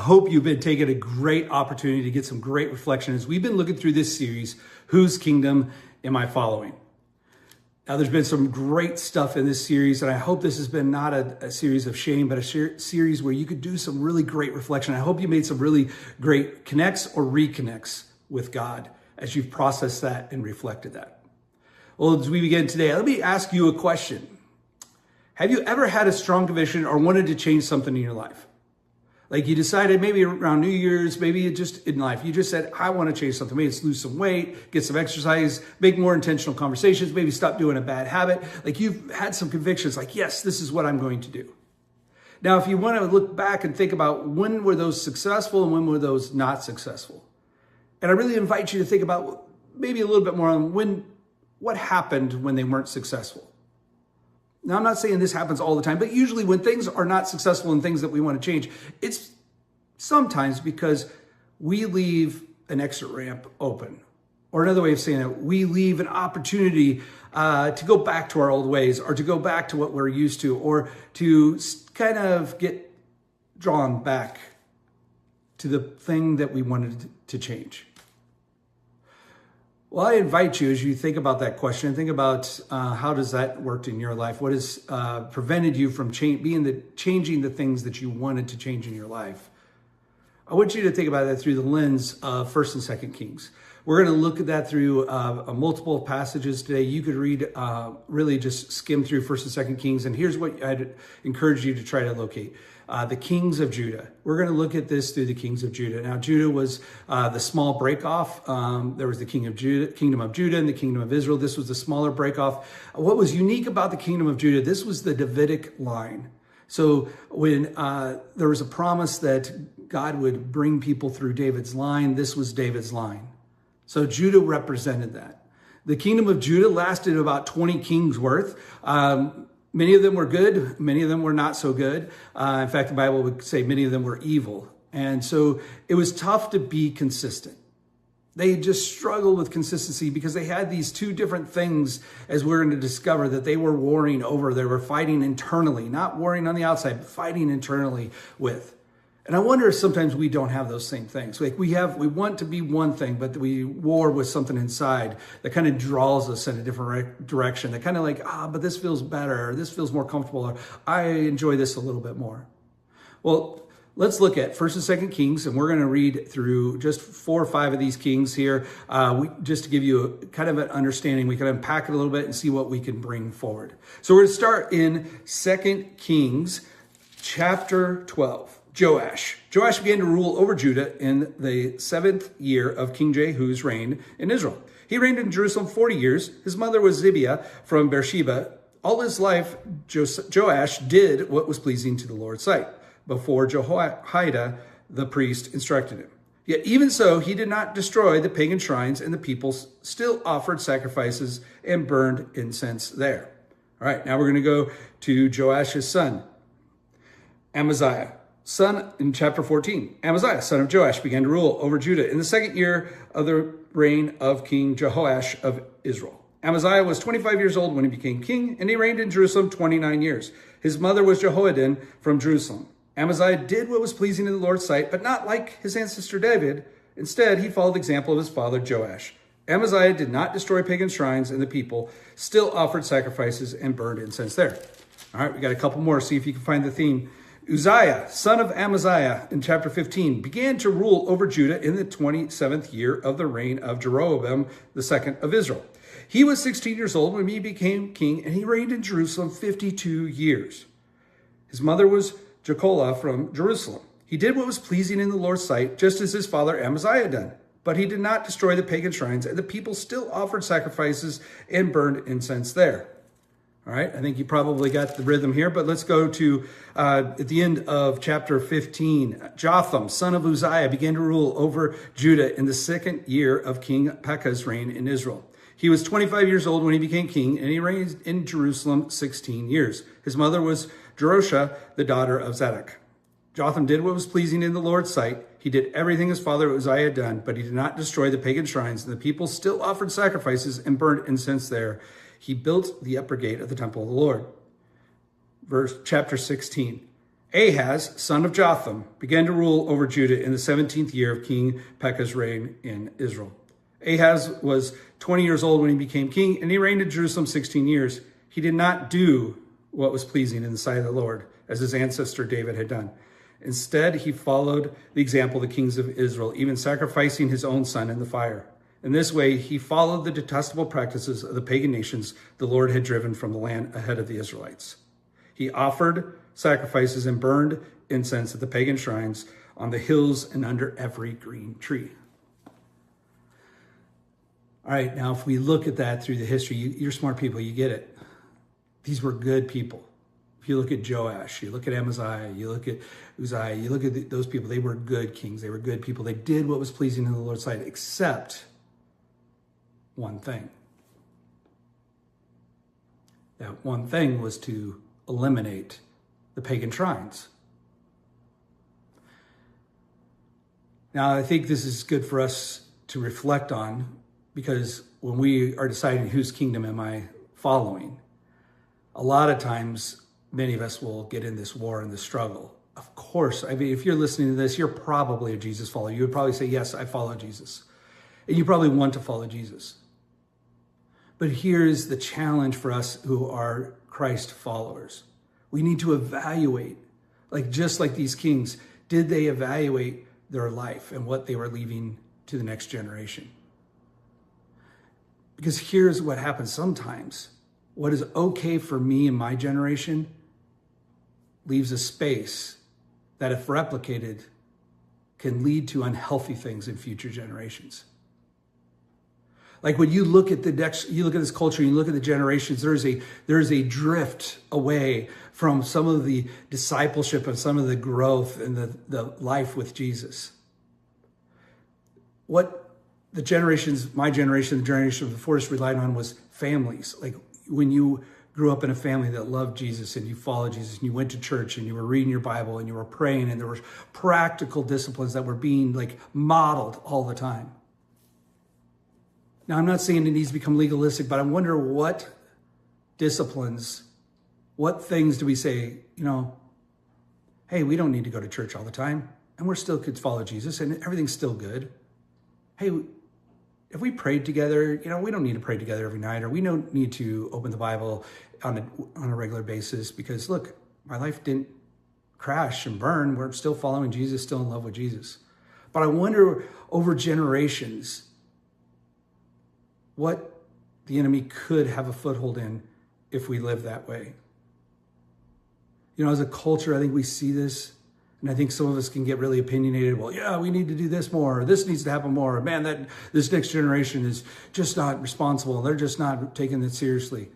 hope you've been taking a great opportunity to get some great reflection as we've been looking through this series, Whose Kingdom Am I Following? Now, there's been some great stuff in this series, and I hope this has been not a series of shame, but a series where you could do some really great reflection. I hope you made some really great connects or reconnects with God as you've processed that and reflected that. Well, as we begin today, let me ask you a question. Have you ever had a strong conviction or wanted to change something in your life? Like you decided maybe around New Year's, maybe just in life, you just said, I want to change something. Maybe it's lose some weight, get some exercise, make more intentional conversations, maybe stop doing a bad habit. Like you've had some convictions like, yes, this is what I'm going to do. Now, if you want to look back and think about when were those successful and when were those not successful? And I really invite you to think about maybe a little bit more on what happened when they weren't successful. Now, I'm not saying this happens all the time, but usually when things are not successful and things that we want to change, it's sometimes because we leave an exit ramp open. Or another way of saying it, we leave an opportunity to go back to our old ways or to go back to what we're used to or to kind of get drawn back to the thing that we wanted to change. Well, I invite you as you think about that question, think about how does that work in your life? What has prevented you from changing the things that you wanted to change in your life? I want you to think about that through the lens of 1st and 2nd Kings. We're going to look at that through multiple passages today. You could read, really just skim through 1st and 2nd Kings. And here's what I'd encourage you to try to locate. The kings of Judah. We're going to look at this through the kings of Judah. Now, Judah was the small breakoff. There was the kingdom of Judah and the kingdom of Israel. This was the smaller breakoff. What was unique about the kingdom of Judah, this was the Davidic line. So when there was a promise that God would bring people through David's line, this was David's line. So Judah represented that. The kingdom of Judah lasted about 20 kings worth. Many of them were good. Many of them were not so good. In fact, the Bible would say many of them were evil. And so it was tough to be consistent. They just struggled with consistency because they had these two different things, as we're going to discover, that they were warring over. They were fighting internally, not warring on the outside, but fighting internally with. And I wonder if sometimes we don't have those same things. Like we want to be one thing, but we war with something inside that kind of draws us in a different direction. That kind of like, but this feels better, or this feels more comfortable, or I enjoy this a little bit more. Well, let's look at 1st and 2nd Kings, and we're going to read through just 4 or 5 of these kings here, just to give you a kind of an understanding. We can unpack it a little bit and see what we can bring forward. So we're going to start in 2 Kings chapter 12. Joash began to rule over Judah in the 7th year of King Jehu's reign in Israel. He reigned in Jerusalem 40 years. His mother was Zibiah from Beersheba. All his life, Joash did what was pleasing to the Lord's sight, before Jehoiada the priest instructed him. Yet even so, he did not destroy the pagan shrines, and the people still offered sacrifices and burned incense there. All right, now we're going to go to Joash's son, Amaziah. In chapter 14, Amaziah, son of Joash, began to rule over Judah in the 2nd year of the reign of King Jehoash of Israel. Amaziah was 25 years old when he became king, and he reigned in Jerusalem 29 years. His mother was Jehoiada from Jerusalem. Amaziah did what was pleasing in the Lord's sight, but not like his ancestor David. Instead, he followed the example of his father Joash. Amaziah did not destroy pagan shrines, and the people still offered sacrifices and burned incense there. All right, we got a couple more. See if you can find the theme. Uzziah, son of Amaziah, in chapter 15, began to rule over Judah in the 27th year of the reign of Jeroboam II of Israel. He was 16 years old when he became king, and he reigned in Jerusalem 52 years. His mother was Jecholah from Jerusalem. He did what was pleasing in the Lord's sight, just as his father Amaziah had done. But he did not destroy the pagan shrines, and the people still offered sacrifices and burned incense there. All right, I think you probably got the rhythm here, but let's go to at the end of chapter 15. Jotham, son of Uzziah, began to rule over Judah in the 2nd year of King Pekah's reign in Israel. He was 25 years old when he became king, and he reigned in Jerusalem 16 years. His mother was Jerusha, the daughter of Zadok. Jotham did what was pleasing in the Lord's sight. He did everything his father Uzziah had done, but he did not destroy the pagan shrines, and the people still offered sacrifices and burned incense there. He built the upper gate of the temple of the Lord. Chapter 16. Ahaz, son of Jotham, began to rule over Judah in the 17th year of King Pekah's reign in Israel. Ahaz was 20 years old when he became king, and he reigned in Jerusalem 16 years. He did not do what was pleasing in the sight of the Lord, as his ancestor David had done. Instead, he followed the example of the kings of Israel, even sacrificing his own son in the fire. In this way, he followed the detestable practices of the pagan nations the Lord had driven from the land ahead of the Israelites. He offered sacrifices and burned incense at the pagan shrines on the hills and under every green tree. All right, now if we look at that through the history, you're smart people, you get it. These were good people. If you look at Joash, you look at Amaziah, you look at Uzziah, you look at those people, they were good kings. They were good people. They did what was pleasing in the Lord's sight, except one thing. That one thing was to eliminate the pagan shrines. Now, I think this is good for us to reflect on, because when we are deciding whose kingdom am I following, a lot of times, many of us will get in this war and this struggle. Of course, I mean, if you're listening to this, you're probably a Jesus follower. You would probably say, yes, I follow Jesus. And you probably want to follow Jesus. But here's the challenge for us who are Christ followers. We need to evaluate, just like these kings, did they evaluate their life and what they were leaving to the next generation? Because here's what happens sometimes. What is okay for me and my generation leaves a space that, if replicated, can lead to unhealthy things in future generations. Like when you look at this culture, you look at the generations, there is a drift away from some of the discipleship and some of the growth and the life with Jesus. What the generations, my generation, the generation before us relied on was families. Like when you grew up in a family that loved Jesus and you followed Jesus and you went to church and you were reading your Bible and you were praying and there were practical disciplines that were being modeled all the time. Now, I'm not saying it needs to become legalistic, but I wonder what disciplines, what things do we say, hey, we don't need to go to church all the time and we're still could follow Jesus and everything's still good. Hey, if we prayed together, we don't need to pray together every night, or we don't need to open the Bible on a regular basis because, look, my life didn't crash and burn. We're still following Jesus, still in love with Jesus. But I wonder over generations what the enemy could have a foothold in if we live that way. As a culture, I think we see this. And I think some of us can get really opinionated. Well, yeah, we need to do this more. Or this needs to happen more. Or, man, this next generation is just not responsible. They're just not taking it seriously.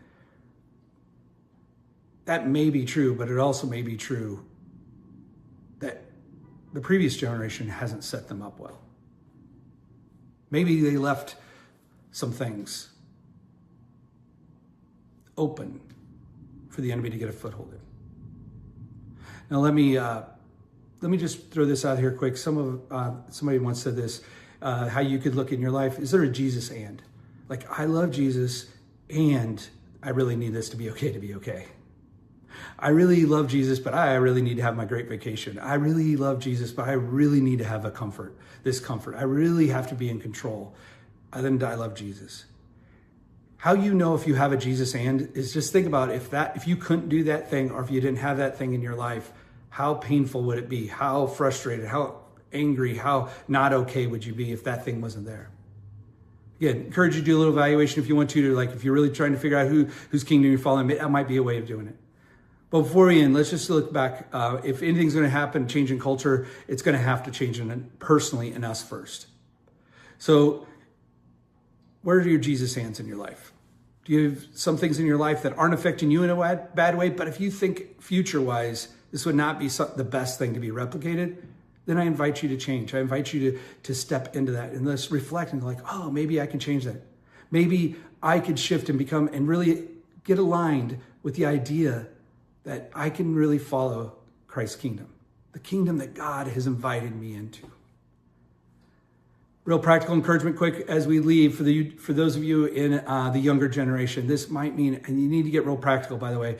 That may be true, but it also may be true that the previous generation hasn't set them up well. Maybe they left some things open for the enemy to get a foothold in. Now, let me just throw this out here quick. Somebody once said this, how you could look in your life. Is there a Jesus and? I love Jesus and I really need this to be okay. I really love Jesus, but I really need to have my great vacation. I really love Jesus, but I really need to have this comfort. I really have to be in control. Then I love Jesus. How you know if you have a Jesus and is just think about if you couldn't do that thing, or if you didn't have that thing in your life, how painful would it be? How frustrated, how angry, how not okay would you be if that thing wasn't there? Again, encourage you to do a little evaluation if you want to if you're really trying to figure out whose kingdom you're following, that might be a way of doing it. But before we end, let's just look back. If anything's going to happen, change in culture, it's going to have to change personally in us first. So where are your Jesus hands in your life? Do you have some things in your life that aren't affecting you in a bad way? But if you think future-wise, this would not be the best thing to be replicated, then I invite you to change. I invite you to step into that and let's reflect and oh, maybe I can change that. Maybe I could shift and become and really get aligned with the idea that I can really follow Christ's kingdom, the kingdom that God has invited me into. Real practical encouragement quick as we leave for those of you in the younger generation. This might mean, and you need to get real practical, by the way.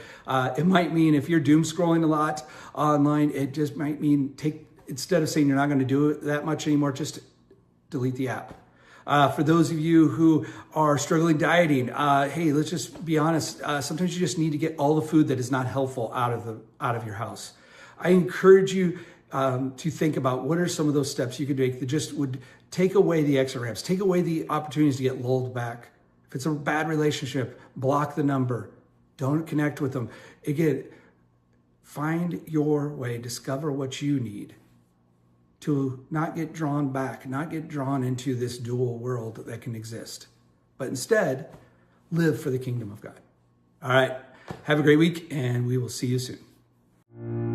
It might mean if you're doom scrolling a lot online, it just might mean instead of saying you're not going to do it that much anymore, just delete the app. For those of you who are struggling dieting, hey, let's just be honest. Sometimes you just need to get all the food that is not helpful out of your house. I encourage you to think about what are some of those steps you could make that just would take away the exit ramps, take away the opportunities to get lulled back. If it's a bad relationship, block the number. Don't connect with them. Again, find your way, discover what you need to not get drawn back, not get drawn into this dual world that can exist, but instead live for the kingdom of God. All right. Have a great week, and we will see you soon.